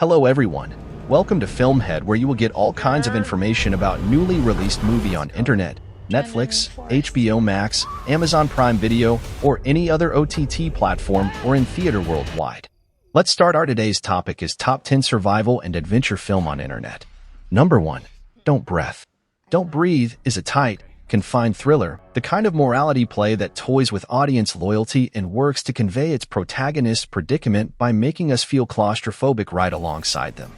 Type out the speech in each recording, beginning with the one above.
Hello everyone. Welcome to FilmHead, where you will get all kinds of information about newly released movie on internet, Netflix, HBO Max, Amazon Prime Video, or any other OTT platform or in theater worldwide. Let's start. Our today's topic is top 10 survival and adventure film on internet. Number 1. Don't Breath. Don't Breathe is a tight, confined thriller, the kind of morality play that toys with audience loyalty and works to convey its protagonist's predicament by making us feel claustrophobic right alongside them.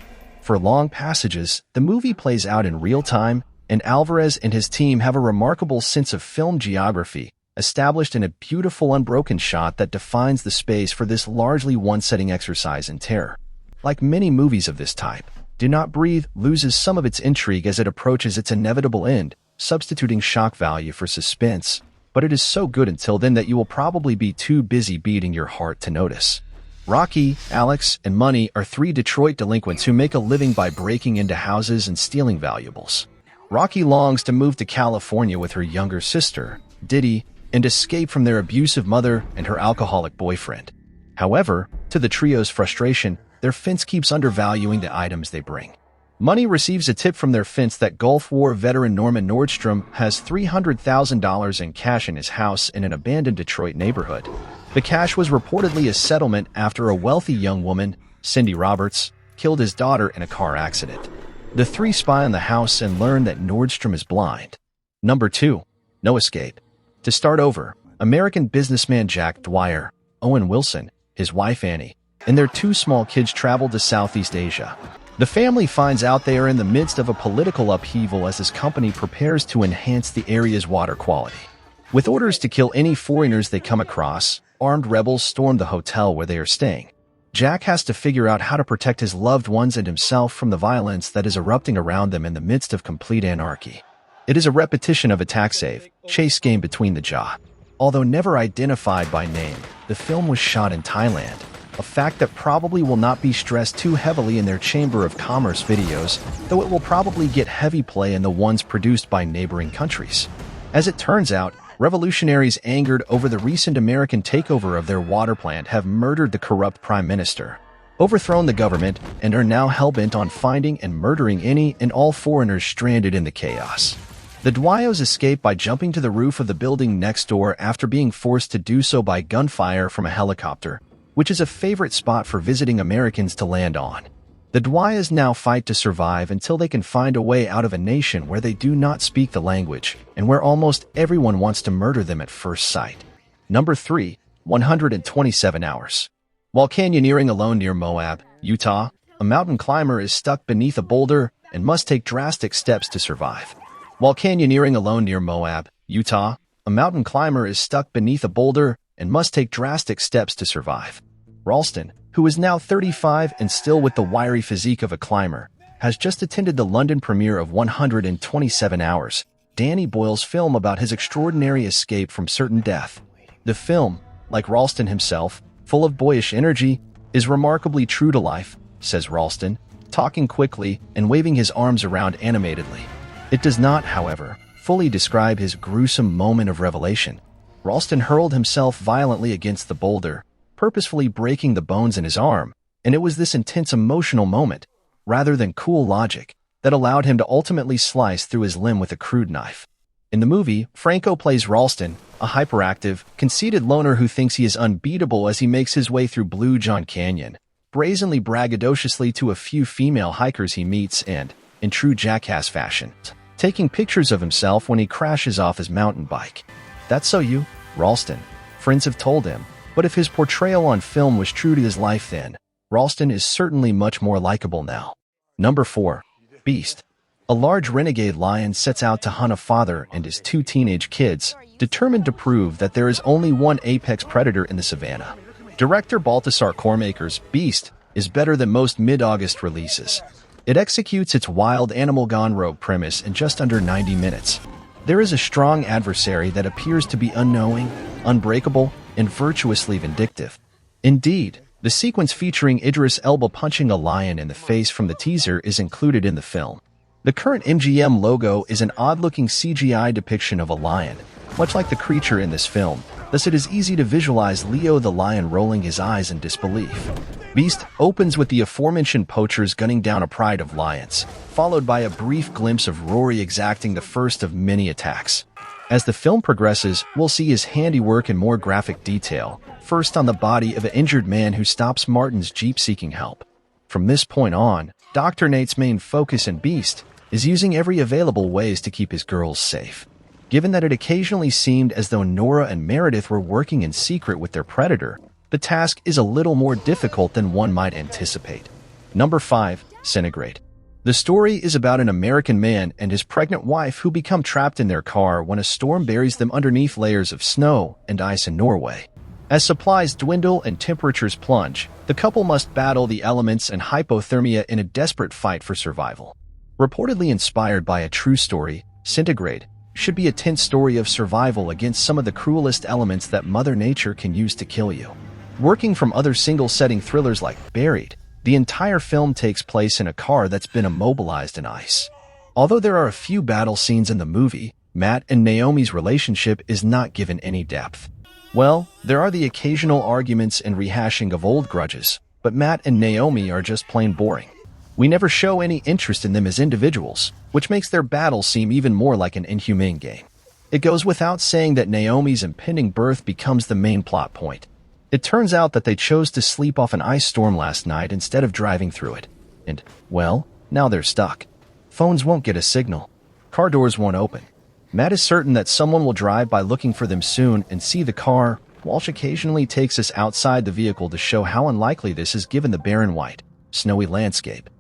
For long passages, the movie plays out in real time, and Alvarez and his team have a remarkable sense of film geography, established in a beautiful unbroken shot that defines the space for this largely one-setting exercise in terror. Like many movies of this type, Do Not Breathe loses some of its intrigue as it approaches its inevitable end, substituting shock value for suspense, but it is so good until then that you will probably be too busy beating your heart to notice. Rocky, Alex, and Money are three Detroit delinquents who make a living by breaking into houses and stealing valuables. Rocky longs to move to California with her younger sister, Diddy, and escape from their abusive mother and her alcoholic boyfriend. However, to the trio's frustration, their fence keeps undervaluing the items they bring. Money receives a tip from their fence that Gulf War veteran Norman Nordstrom has $300,000 in cash in his house in an abandoned Detroit neighborhood. The cash was reportedly a settlement after a wealthy young woman, Cindy Roberts, killed his daughter in a car accident. The three spy on the house and learn that Nordstrom is blind. Number 2. No Escape. To start over, American businessman Jack Dwyer, Owen Wilson, his wife Annie, and their two small kids travel to Southeast Asia. The family finds out they are in the midst of a political upheaval as his company prepares to enhance the area's water quality. With orders to kill any foreigners they come across, armed rebels storm the hotel where they are staying. Jack has to figure out how to protect his loved ones and himself from the violence that is erupting around them in the midst of complete anarchy. It is a repetition of a tax-save, chase game between the jaw. Although never identified by name, the film was shot in Thailand, a fact that probably will not be stressed too heavily in their Chamber of Commerce videos, though it will probably get heavy play in the ones produced by neighboring countries. As it turns out, revolutionaries angered over the recent American takeover of their water plant have murdered the corrupt prime minister, overthrown the government, and are now hell-bent on finding and murdering any and all foreigners stranded in the chaos. The Dwyers escape by jumping to the roof of the building next door after being forced to do so by gunfire from a helicopter, which is a favorite spot for visiting Americans to land on. The Dwyers now fight to survive until they can find a way out of a nation where they do not speak the language and where almost everyone wants to murder them at first sight. Number 3. 127 Hours. While canyoneering alone near Moab, Utah, a mountain climber is stuck beneath a boulder and must take drastic steps to survive. While canyoneering alone near Moab, Utah, a mountain climber is stuck beneath a boulder and must take drastic steps to survive. Ralston, who is now 35 and still with the wiry physique of a climber, has just attended the London premiere of 127 Hours, Danny Boyle's film about his extraordinary escape from certain death. The film, like Ralston himself, full of boyish energy, is remarkably true to life, says Ralston, talking quickly and waving his arms around animatedly. It does not, however, fully describe his gruesome moment of revelation. Ralston hurled himself violently against the boulder, purposefully breaking the bones in his arm, and it was this intense emotional moment, rather than cool logic, that allowed him to ultimately slice through his limb with a crude knife. In the movie, Franco plays Ralston, a hyperactive, conceited loner who thinks he is unbeatable as he makes his way through Blue John Canyon, brazenly braggadociously to a few female hikers he meets and, in true jackass fashion, taking pictures of himself when he crashes off his mountain bike. That's so you, Ralston, friends have told him, but if his portrayal on film was true to his life then, Ralston is certainly much more likable now. Number 4. Beast. A large renegade lion sets out to hunt a father and his two teenage kids, determined to prove that there is only one apex predator in the savannah. Director Baltasar Kormaker's Beast is better than most mid-August releases. It executes its wild animal gone rogue premise in just under 90 minutes. There is a strong adversary that appears to be unknowing, unbreakable, and virtuously vindictive. Indeed, the sequence featuring Idris Elba punching a lion in the face from the teaser is included in the film. The current MGM logo is an odd-looking CGI depiction of a lion. Much like the creature in this film, Thus it is easy to visualize Leo the lion rolling his eyes in disbelief. Beast opens with the aforementioned poachers gunning down a pride of lions, followed by a brief glimpse of Rory exacting the first of many attacks. As the film progresses, we'll see his handiwork in more graphic detail, first on the body of an injured man who stops Martin's jeep seeking help. From this point on, Dr. Nate's main focus in Beast is using every available ways to keep his girls safe. Given that it occasionally seemed as though Nora and Meredith were working in secret with their predator, the task is a little more difficult than one might anticipate. Number 5. Centigrade. The story is about an American man and his pregnant wife who become trapped in their car when a storm buries them underneath layers of snow and ice in Norway. As supplies dwindle and temperatures plunge, the couple must battle the elements and hypothermia in a desperate fight for survival. Reportedly inspired by a true story, Centigrade should be a tense story of survival against some of the cruelest elements that Mother Nature can use to kill you. Working from other single-setting thrillers like Buried, the entire film takes place in a car that's been immobilized in ice. Although there are a few battle scenes in the movie, Matt and Naomi's relationship is not given any depth. Well, there are the occasional arguments and rehashing of old grudges, but Matt and Naomi are just plain boring. We never show any interest in them as individuals, which makes their battle seem even more like an inhumane game. It goes without saying that Naomi's impending birth becomes the main plot point. It turns out that they chose to sleep off an ice storm last night instead of driving through it. And, well, now they're stuck. Phones won't get a signal. Car doors won't open. Matt is certain that someone will drive by looking for them soon and see the car. Walsh occasionally takes us outside the vehicle to show how unlikely this is given the barren white, snowy landscape.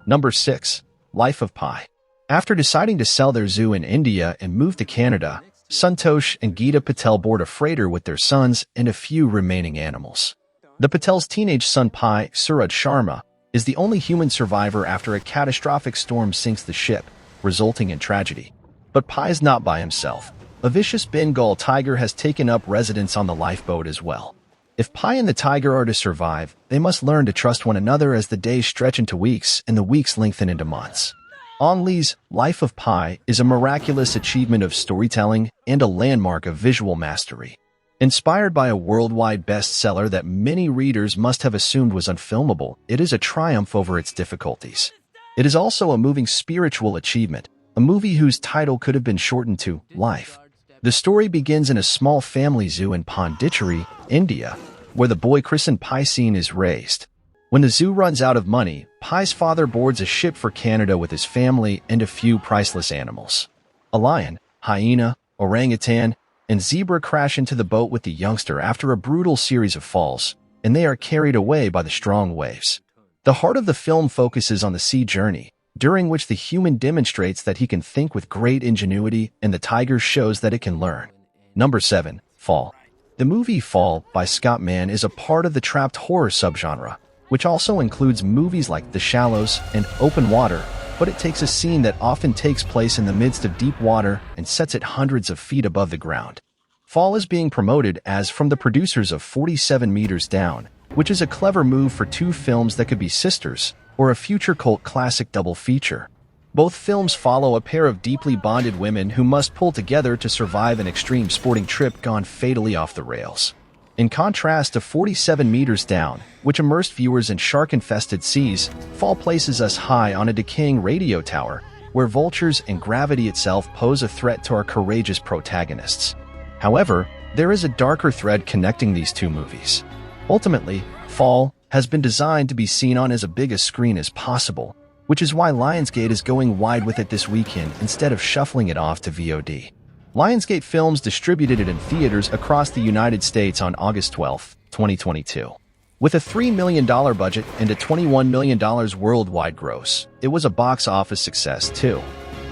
Number 6. Life of Pi. After deciding to sell their zoo in India and move to Canada, Santosh and Geeta Patel board a freighter with their sons and a few remaining animals. The Patel's teenage son Pi, Suraj Sharma, is the only human survivor after a catastrophic storm sinks the ship, resulting in tragedy. But Pi is not by himself. A vicious Bengal tiger has taken up residence on the lifeboat as well. If Pi and the tiger are to survive, they must learn to trust one another as the days stretch into weeks and the weeks lengthen into months. Ang Lee's Life of Pi is a miraculous achievement of storytelling and a landmark of visual mastery. Inspired by a worldwide bestseller that many readers must have assumed was unfilmable, it is a triumph over its difficulties. It is also a moving spiritual achievement, a movie whose title could have been shortened to Life. The story begins in a small family zoo in Pondicherry, India, where the boy christened Piscine is raised. When the zoo runs out of money, Pi's father boards a ship for Canada with his family and a few priceless animals. A lion, hyena, orangutan, and zebra crash into the boat with the youngster after a brutal series of falls, and they are carried away by the strong waves. The heart of the film focuses on the sea journey, during which the human demonstrates that he can think with great ingenuity and the tiger shows that it can learn. Number 7. Fall. The movie Fall by Scott Mann is a part of the trapped horror subgenre, which also includes movies like The Shallows and Open Water, but it takes a scene that often takes place in the midst of deep water and sets it hundreds of feet above the ground. Fall is being promoted as from the producers of 47 Meters Down, which is a clever move for two films that could be sisters, or a future cult classic double feature. Both films follow a pair of deeply bonded women who must pull together to survive an extreme sporting trip gone fatally off the rails. In contrast to 47 Meters Down, which immersed viewers in shark-infested seas, Fall places us high on a decaying radio tower, where vultures and gravity itself pose a threat to our courageous protagonists. However, there is a darker thread connecting these two movies. Ultimately, Fall has been designed to be seen on as big a screen as possible, which is why Lionsgate is going wide with it this weekend instead of shuffling it off to VOD. Lionsgate Films distributed it in theaters across the United States on August 12, 2022. With a $3 million budget and a $21 million worldwide gross, it was a box office success too.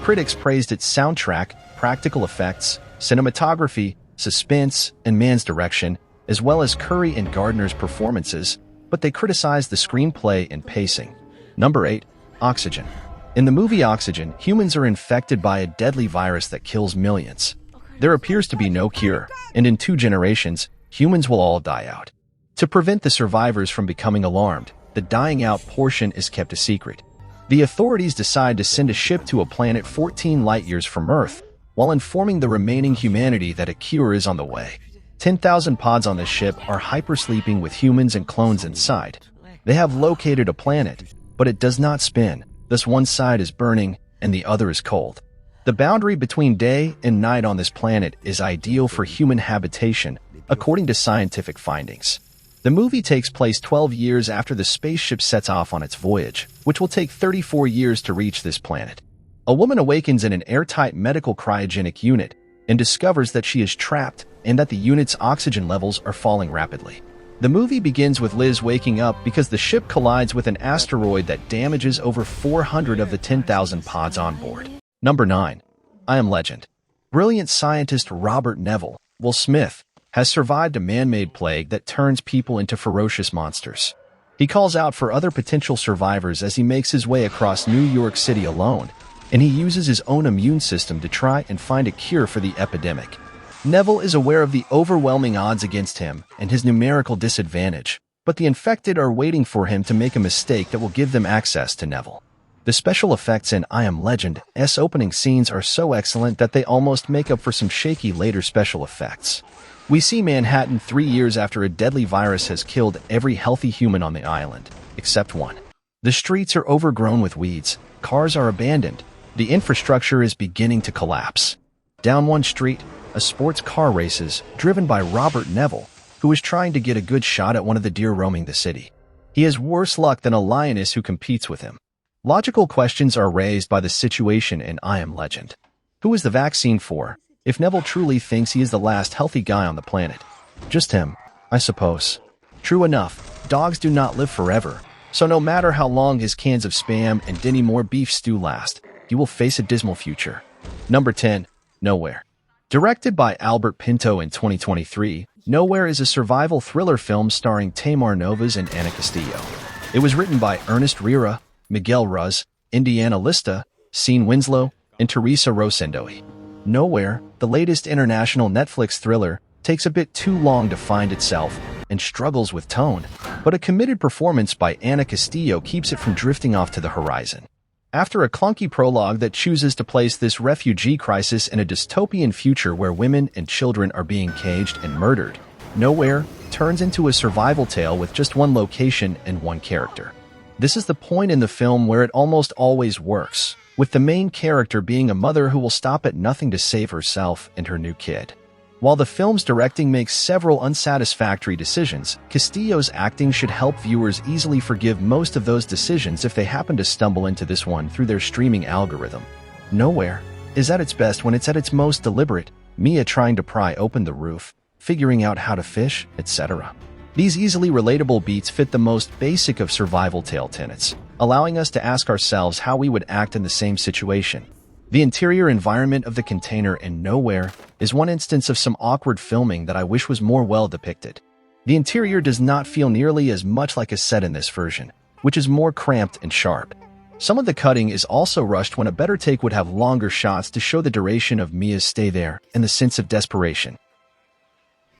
Critics praised its soundtrack, practical effects, cinematography, suspense, and Mann's direction, as well as Curry and Gardner's performances, but they criticized the screenplay and pacing. Number 8. Oxygen. In the movie Oxygen, humans are infected by a deadly virus that kills millions. There appears to be no cure, and in 2 generations, humans will all die out. To prevent the survivors from becoming alarmed, the dying out portion is kept a secret. The authorities decide to send a ship to a planet 14 light-years from Earth, while informing the remaining humanity that a cure is on the way. 10,000 pods on the ship are hypersleeping with humans and clones inside. They have located a planet, but it does not spin, thus one side is burning and the other is cold. The boundary between day and night on this planet is ideal for human habitation, according to scientific findings. The movie takes place 12 years after the spaceship sets off on its voyage, which will take 34 years to reach this planet. A woman awakens in an airtight medical cryogenic unit and discovers that she is trapped and that the unit's oxygen levels are falling rapidly. The movie begins with Liz waking up because the ship collides with an asteroid that damages over 400 of the 10,000 pods on board. Number 9. I Am Legend. Brilliant scientist Robert Neville, Will Smith, has survived a man-made plague that turns people into ferocious monsters. He calls out for other potential survivors as he makes his way across New York City alone, and he uses his own immune system to try and find a cure for the epidemic. Neville is aware of the overwhelming odds against him and his numerical disadvantage, but the infected are waiting for him to make a mistake that will give them access to Neville. The special effects in I Am Legend's opening scenes are so excellent that they almost make up for some shaky later special effects. We see Manhattan 3 years after a deadly virus has killed every healthy human on the island, except one. The streets are overgrown with weeds, cars are abandoned, the infrastructure is beginning to collapse. Down one street, a sports car races, driven by Robert Neville, who is trying to get a good shot at one of the deer roaming the city. He has worse luck than a lioness who competes with him. Logical questions are raised by the situation in I Am Legend. Who is the vaccine for, if Neville truly thinks he is the last healthy guy on the planet? Just him, I suppose. True enough, dogs do not live forever, so no matter how long his cans of Spam and Denny Moore beef stew last, he will face a dismal future. Number 10. Nowhere. Directed by Albert Pinto in 2023, Nowhere is a survival thriller film starring Tamar Novas and Ana Castillo. It was written by Ernest Rira, Miguel Ruz, Indiana Lista, Sean Winslow, and Teresa Rosendoy. Nowhere, the latest international Netflix thriller, takes a bit too long to find itself and struggles with tone, but a committed performance by Ana Castillo keeps it from drifting off to the horizon. After a clunky prologue that chooses to place this refugee crisis in a dystopian future where women and children are being caged and murdered, Nowhere turns into a survival tale with just one location and one character. This is the point in the film where it almost always works, with the main character being a mother who will stop at nothing to save herself and her new kid. While the film's directing makes several unsatisfactory decisions, Castillo's acting should help viewers easily forgive most of those decisions if they happen to stumble into this one through their streaming algorithm. Nowhere is at its best when it's at its most deliberate, Mia trying to pry open the roof, figuring out how to fish, etc. These easily relatable beats fit the most basic of survival tale tenets, allowing us to ask ourselves how we would act in the same situation. The interior environment of the container in Nowhere is one instance of some awkward filming that I wish was more well depicted. The interior does not feel nearly as much like a set in this version, which is more cramped and sharp. Some of the cutting is also rushed when a better take would have longer shots to show the duration of Mia's stay there and the sense of desperation.